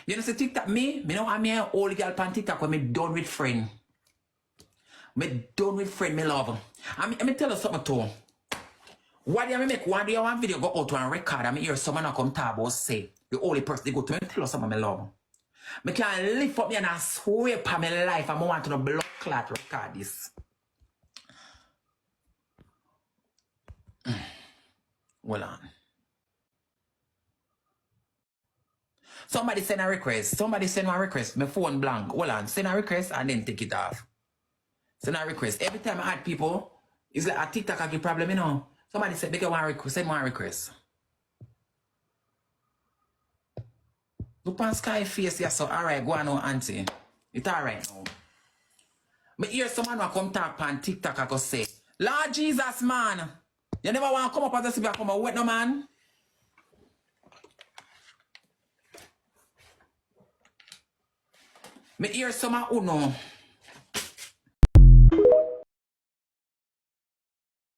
You know, say TikTok, me know I'm here old girl on TikTok when me done with friend. Me done with friend, me love. I tell you something too. Why do I make one day one video go out to a record and me hear someone come talk about say the only person they go to me tell you something me love. Me can lift up me and I swear upon my life and I want to know blood clot record this. Hold on. Somebody send a request. Somebody send one request. My phone blank. Hold on. Send a request and then take it off. Send a request. Every time I add people, it's like a TikTok have a problem, you know. Somebody said, make a one request. Send one request. Look on sky face, yeah, so alright, go on now, auntie. It's alright now. But hear someone who come talk on TikTok and go say, Lord Jesus, man. You never want to come up as a come and wet no man. Me hear someone who know